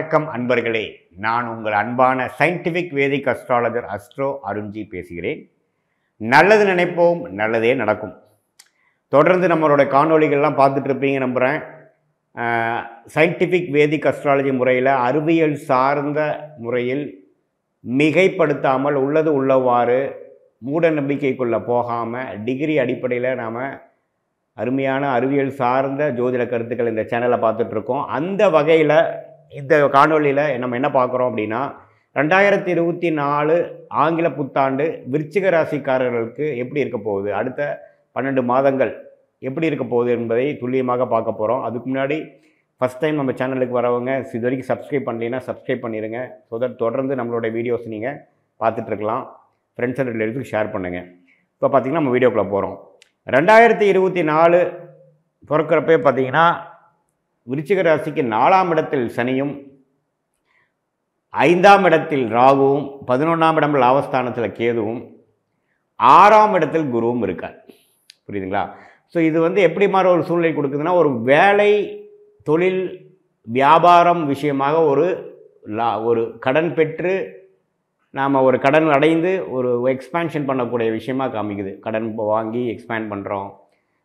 வணக்கம் அன்பர்களே, நான் உங்கள் அன்பான சயின்டிஃபிக் வேதிக் அஸ்ட்ராலஜர் அஸ்ட்ரோ அருண்ஜி பேசுகிறேன். நல்லது நினைப்போம், நல்லதே நடக்கும். தொடர்ந்து நம்மளோட காணொளிகள்லாம் பார்த்துட்டு இருப்பீங்க நம்புகிறேன். சயின்டிஃபிக் வேதிக் அஸ்ட்ராலஜி முறையில், அறிவியல் சார்ந்த முறையில் மிகைப்படுத்தாமல் உள்ளது உள்ளவாறு மூட நம்பிக்கைக்குள்ளே போகாமல் டிகிரி அடிப்படையில் நாம் அருமையான அறிவியல் சார்ந்த ஜோதிட கருத்துக்கள் இந்த சேனலை பார்த்துட்ருக்கோம். அந்த வகையில் இந்த காணொலியில் நம்ம என்ன பார்க்குறோம் அப்படின்னா, 2024 ஆங்கில புத்தாண்டு விருச்சிக ராசிக்காரர்களுக்கு எப்படி இருக்க போகுது, அடுத்த 12 மாதங்கள் எப்படி இருக்க போகுது என்பதை துல்லியமாக பார்க்க போகிறோம். அதுக்கு முன்னாடி ஃபஸ்ட் டைம் நம்ம சேனலுக்கு வரவங்க இது வரைக்கும் சப்ஸ்கிரைப் பண்ணலைன்னா சப்ஸ்கிரைப் பண்ணிடுங்க. ஸோ தட் தொடர்ந்து நம்மளோட வீடியோஸ் நீங்கள் பார்த்துட்ருக்கலாம். ஃப்ரெண்ட்ஸ் அண்ட் ரிலேட்டிவ்ஸுக்கு ஷேர் பண்ணுங்கள். இப்போ பார்த்திங்கன்னா நம்ம வீடியோக்குள்ளே போகிறோம். 2024 பிறக்கிறப்பே பார்த்திங்கன்னா விருச்சிக ராசிக்கு 4ஆம் இடத்தில் சனியும், 5ஆம் இடத்தில் ராகுவும், 11ஆம் இடம் லாபஸ்தானத்தில் கேதுவும், 6ஆம் இடத்தில் குருவும் இருக்கார். புரியுதுங்களா? ஸோ இது எப்படி மாதிரி ஒரு சூழ்நிலை கொடுக்குதுன்னா, ஒரு வேலை, தொழில், வியாபாரம் விஷயமாக ஒரு கடன் பெற்று நாம் ஒரு கடன் அடைந்து ஒரு எக்ஸ்பேன்ஷன் பண்ணக்கூடிய விஷயமாக காமிக்குது. கடன் வாங்கி எக்ஸ்பேண்ட் பண்ணுறோம்,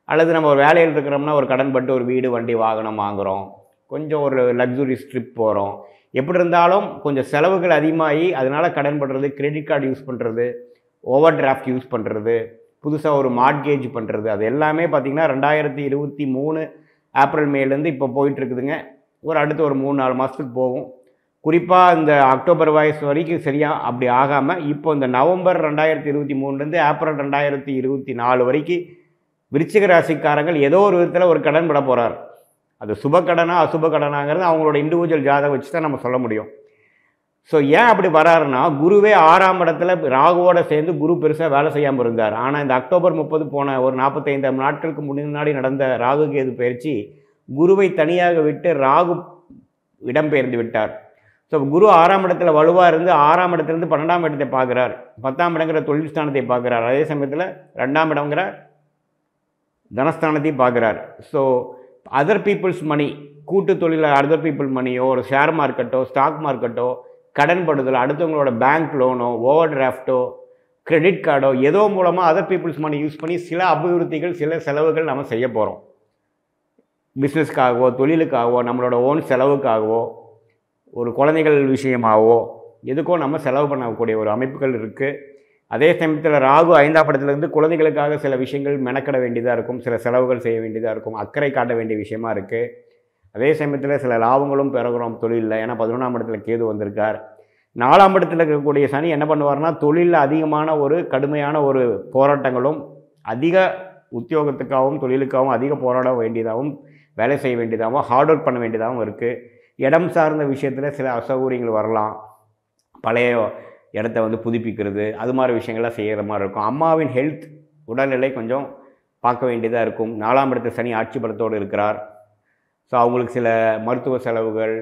அல்லது நம்ம ஒரு வேலையில் இருக்கிறோம்னா ஒரு கடன் பட்டு ஒரு வீடு, வண்டி, வாகனம் வாங்குகிறோம், கொஞ்சம் ஒரு லக்ஸுரிஸ் ட்ரிப் போகிறோம். எப்படி இருந்தாலும் கொஞ்சம் செலவுகள் அதிகமாகி அதனால் கடன் பண்ணுறது, கிரெடிட் கார்டு யூஸ் பண்ணுறது, ஓவர் டிராஃப்ட் யூஸ் பண்ணுறது, புதுசாக ஒரு மார்ட்கேஜ் பண்ணுறது, அது எல்லாமே பார்த்திங்கன்னா 2023 ஏப்ரல் மேலேருந்து இப்போ போயிட்டுருக்குதுங்க. அடுத்த ஒரு 3-4 மாதத்துக்கு போகும். குறிப்பாக இந்த அக்டோபர் வயசு வரைக்கும் சரியாக அப்படி ஆகாமல் இப்போ இந்த நவம்பர் 2023 ஏப்ரல் 2024 வரைக்கும் விருச்சிக ராசிக்காரங்கள் ஏதோ ஒரு விதத்தில் ஒரு கடன் பட போகிறார். அது சுப கடனா அசுப கடனாங்கிறது அவங்களோட இண்டிவிஜுவல் ஜாதகம் வச்சு தான் நம்ம சொல்ல முடியும். ஸோ ஏன் அப்படி வராருன்னா, குருவே 6ஆம் இடத்துல ராகுவோடு சேர்ந்து குரு பெருசாக வேலை செய்யாமல் இருந்தார். ஆனால் இந்த அக்டோபர் 30 போன ஒரு 45 நாட்களுக்கு முன்னாடி நடந்த ராகு கேது பயிற்சி குருவை தனியாக விட்டு ராகு இடம்பெயர்ந்து விட்டார். ஸோ குரு 6ஆம் இடத்துல வலுவாக இருந்து 6ஆம் இடத்துலேருந்து 12ஆம் இடத்தை பார்க்குறார். 10ஆம் இடங்கிற தொழில் ஸ்தானத்தை பார்க்குறார். அதே சமயத்தில் 2ஆம் இடங்கிற தனஸ்தானத்தையும் பார்க்குறார். ஸோ அதர் பீப்புள்ஸ் மணி, கூட்டு தொழில், அதர் பீப்புள் மணியோ, ஒரு ஷேர் மார்க்கெட்டோ, ஸ்டாக் மார்க்கெட்டோ, கடன் படுதல், அடுத்தவங்களோட பேங்க் லோனோ, ஓவர் டிராஃப்டோ, கிரெடிட் கார்டோ, ஏதோ மூலமாக அதர் பீப்புள்ஸ் மணி யூஸ் பண்ணி சில அபிவிருத்திகள், சில செலவுகள் நம்ம செய்ய போகிறோம். பிஸ்னஸ்க்காகவோ, தொழிலுக்காகவோ, நம்மளோட ஓன் செலவுக்காகவோ, ஒரு குழந்தைகள் விஷயமாகவோ, எதுக்கோ நம்ம செலவு பண்ணக்கூடிய ஒரு அமைப்புகள் இருக்குது. அதே சமயத்தில் ராகு 5ஆம் இடத்துலேருந்து குழந்தைகளுக்காக சில விஷயங்கள் மெனக்கிட வேண்டியதாக இருக்கும், சில செலவுகள் செய்ய வேண்டியதாக இருக்கும், அக்கறை காட்ட வேண்டிய விஷயமா இருக்குது. அதே சமயத்தில் சில லாபங்களும் பெறுகிறோம் தொழிலில். ஏன்னா 11ஆம் இடத்துல கேது வந்திருக்கார். 4ஆம் இடத்துல இருக்கக்கூடிய சனி என்ன பண்ணுவார்னா, தொழிலில் அதிகமான ஒரு கடுமையான ஒரு போராட்டங்களும், அதிக உத்தியோகத்துக்காகவும் தொழிலுக்காகவும் அதிக போராட வேண்டியதாகவும், வேலை செய்ய வேண்டியதாகவும், ஹார்ட் ஒர்க் பண்ண வேண்டியதாகவும் இருக்குது. இடம் சார்ந்த விஷயத்தில் சில அசௌகரியங்கள் வரலாம். பழைய இடத்த புதுப்பிக்கிறது, அது மாதிரி விஷயங்கள்லாம் செய்கிற மாதிரி இருக்கும். அம்மாவின் ஹெல்த், உடல்நிலை கொஞ்சம் பார்க்க வேண்டியதாக இருக்கும். 4ஆம் இடத்து சனி ஆட்சி பலத்தோடு இருக்கிறார். ஸோ அவங்களுக்கு சில மருத்துவ செலவுகள்,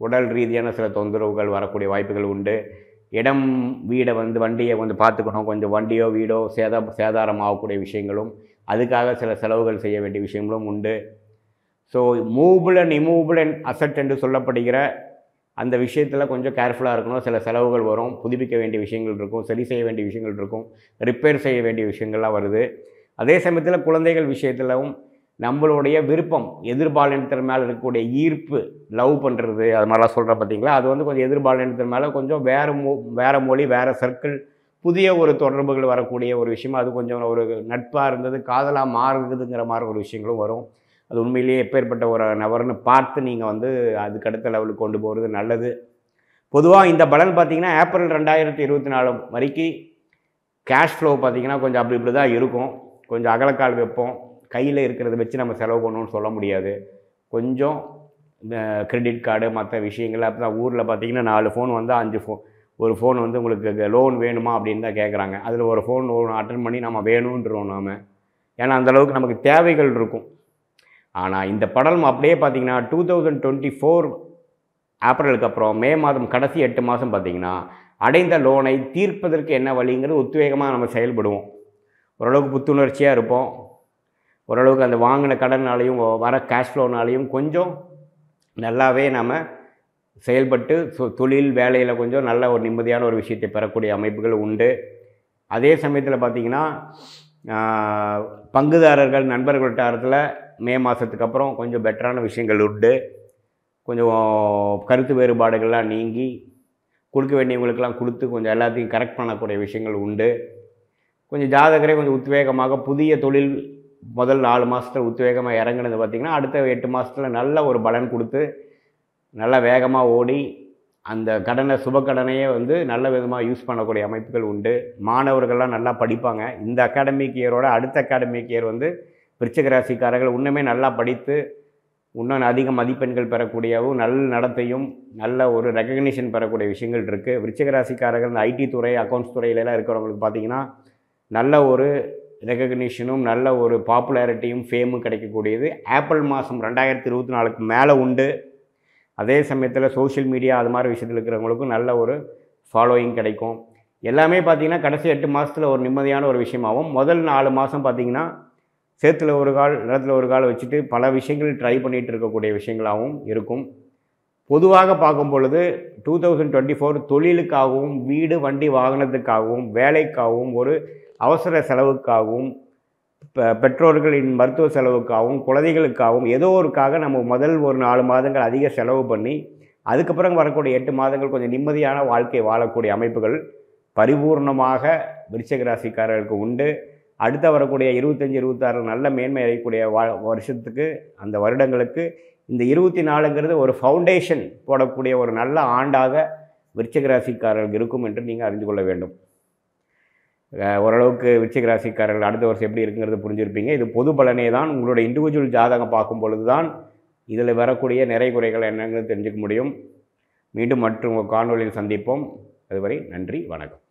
உடல் ரீதியான சில தொந்தரவுகள் வரக்கூடிய வாய்ப்புகள் உண்டு. இடம், வீடை வண்டியை பார்த்துக்கணும். கொஞ்சம் வண்டியோ வீடோ சேதாரம் ஆகக்கூடிய விஷயங்களும், அதுக்காக சில செலவுகள் செய்ய வேண்டிய விஷயங்களும் உண்டு. So movable and immovable and asset என்று சொல்லப்படுகிற அந்த விஷயத்தில் கொஞ்சம் கேர்ஃபுல்லாக இருக்கணும். சில செலவுகள் வரும், புதுப்பிக்க வேண்டிய விஷயங்கள் இருக்கும், சரி செய்ய வேண்டிய விஷயங்கள் இருக்கும், ரிப்பேர் செய்ய வேண்டிய விஷயங்கள்லாம் வருது. அதே சமயத்தில் குழந்தைகள் விஷயத்திலும் நம்மளுடைய விருப்பம், எதிர்பாலினத்தின் மேலே இருக்கக்கூடிய ஈர்ப்பு, லவ் பண்ணுறது, அது மாதிரிலாம் சொல்கிற பார்த்தீங்களா, அது கொஞ்சம் எதிர்பாலினத்தின் மேலே கொஞ்சம் வேறு மொழி, வேறு சர்க்கிள், புதிய ஒரு தொடர்புகள் வரக்கூடிய ஒரு விஷயம். அது கொஞ்சம் ஒரு நட்பாக இருந்தது காதலாக மாறுதுங்கிற மாதிரி ஒரு விஷயங்களும் வரும். அது உண்மையிலேயே எப்பேற்பட்ட ஒரு நபர்னு பார்த்து நீங்கள் அதுக்கு அடுத்த லெவலுக்கு கொண்டு போகிறது நல்லது. பொதுவாக இந்த பலன் பார்த்திங்கன்னா ஏப்ரல் 2024 வரைக்கும் கேஷ் ஃப்ளோ பார்த்திங்கன்னா கொஞ்சம் அப்படி தான் இருக்கும். கொஞ்சம் அகலக்கால் வைப்போம், கையில் இருக்கிறத வச்சு நம்ம செலவு பண்ணணும்னு சொல்ல முடியாது. கொஞ்சம் இந்த கிரெடிட் கார்டு மற்ற விஷயங்கள், அப்போ தான் ஊரில் பார்த்திங்கன்னா 4 ஃபோன் 5 ஃபோன், ஒரு ஃபோன் உங்களுக்கு லோன் வேணுமா அப்படின்னு தான் கேட்குறாங்க. அதில் ஒரு ஃபோன் அட்டன் பண்ணி நம்ம வேணுன்றோம் நாம். ஏன்னா அந்தளவுக்கு நமக்கு தேவைகள் இருக்கும். ஆனால் இந்த படம் அப்படியே பார்த்திங்கன்னா 2024 ஏப்ரலுக்கு அப்புறம் மே மாதம் கடைசி 8 மாதம் பார்த்திங்கன்னா அடைந்த லோனை தீர்ப்பதற்கு என்ன வழிங்கிறது உத்வேகமாக நம்ம செயல்படுவோம். ஓரளவுக்கு புத்துணர்ச்சியாக இருப்போம். ஓரளவுக்கு அந்த வாங்கின கடனாலையும் வர கேஷ் ஃப்ளோனாலையும் கொஞ்சம் நல்லாவே நம்ம செயல்பட்டு தொழில் வேலையில் கொஞ்சம் நல்ல ஒரு நிம்மதியான ஒரு விஷயத்தை பெறக்கூடிய அமைப்புகள் உண்டு. அதே சமயத்தில் பார்த்திங்கன்னா பங்குதாரர்கள் நண்பர்கள் வட்டாரத்தில் மே மாதத்துக்கு அப்புறம் கொஞ்சம் பெட்டரான விஷயங்கள் உண்டு. கொஞ்சம் கருத்து வேறுபாடுகள்லாம் நீங்கி கொடுக்க வேண்டியவங்களுக்கெல்லாம் கொடுத்து கொஞ்சம் எல்லாத்தையும் கரெக்ட் பண்ணக்கூடிய விஷயங்கள் உண்டு. கொஞ்சம் ஜாதகரே கொஞ்சம் உத்வேகமாக புதிய தொழில் முதல் 4 மாதத்தில் உத்வேகமாக இறங்குனது பார்த்திங்கன்னா அடுத்த 8 மாதத்தில் நல்ல ஒரு பலன் கொடுத்து நல்லா வேகமாக ஓடி அந்த கடனை சுபக்கடனையே வந்து நல்ல விதமாக யூஸ் பண்ணக்கூடிய அமைப்புகள் உண்டு. மாணவர்கள்லாம் நல்லா படிப்பாங்க. இந்த அகாடமிக் இயரோட அடுத்த அகாடமிக் இயர் வந்து விருச்சிக ராசிக்காரர்கள் இன்னுமே நல்லா படித்து இன்னும் அதிக மதிப்பெண்கள் பெறக்கூடியவும் நல்ல நடத்தையும் நல்ல ஒரு ரெகக்னிஷன் பெறக்கூடிய விஷயங்கள் இருக்குது. விருச்சிக ராசிக்காரர்கள் இந்த ஐடி துறை அக்கௌண்ட்ஸ் துறையிலலாம் இருக்கிறவங்களுக்கு பார்த்திங்கன்னா நல்ல ஒரு ரெகக்னிஷனும் நல்ல ஒரு பாப்புலாரிட்டியும் ஃபேமும் கிடைக்கக்கூடியது ஏப்ரல் மாதம் 2024க்கு மேலே உண்டு. அதே சமயத்தில் சோஷியல் மீடியா அது மாதிரி விஷயத்தில் இருக்கிறவங்களுக்கும் நல்ல ஒரு ஃபாலோயிங் கிடைக்கும். எல்லாமே பார்த்திங்கன்னா கடைசி 8 மாதத்தில் ஒரு நிம்மதியான ஒரு விஷயமாகவும் முதல் 4 மாதம் பார்த்திங்கன்னா சேத்துல ஒரு கால் நிலத்தில் ஒரு கால் வச்சுட்டு பல விஷயங்கள் ட்ரை பண்ணிகிட்டு இருக்கக்கூடிய விஷயங்களாகவும் இருக்கும். பொதுவாக பார்க்கும் பொழுது 2024 தொழிலுக்காகவும் வீடு வண்டி வாகனத்துக்காகவும் வேலைக்காகவும் ஒரு அவசர செலவுக்காகவும் பெற்றோர்களின் மருத்துவ செலவுக்காகவும் குழந்தைகளுக்காகவும் ஏதோ ஒருக்காக நம்ம முதல் ஒரு 4 மாதங்கள் அதிக செலவு பண்ணி அதுக்கப்புறம் வரக்கூடிய 8 மாதங்கள் கொஞ்சம் நிம்மதியான வாழ்க்கை வாழக்கூடிய அமைப்புகள் பரிபூர்ணமாக விருச்சிக ராசிக்காரர்களுக்கு உண்டு. அடுத்த வரக்கூடிய 25, 26 நல்ல மேன்மை அடையக்கூடிய வருஷத்துக்கு அந்த வருடங்களுக்கு இந்த 24ங்கிறது ஒரு ஃபவுண்டேஷன் போடக்கூடிய ஒரு நல்ல ஆண்டாக விருச்சிக ராசிக்காரர்களுக்கு இருக்கும் என்று நீங்கள் அறிந்து கொள்ள வேண்டும். ஓரளவுக்கு விருச்சிக ராசிக்காரர்கள் அடுத்த வருஷம் எப்படி இருக்குங்கிறத புரிஞ்சிருப்பீங்க. இது பொது பலனே தான். உங்களோட இண்டிவிஜுவல் ஜாதகம் பார்க்கும் பொழுது தான் இதில் வரக்கூடிய நிறை குறைகள் என்னங்கிறது தெரிஞ்சுக்க முடியும். மீண்டும் மற்றும் காணொலியில் சந்திப்போம். அதுவரை நன்றி, வணக்கம்.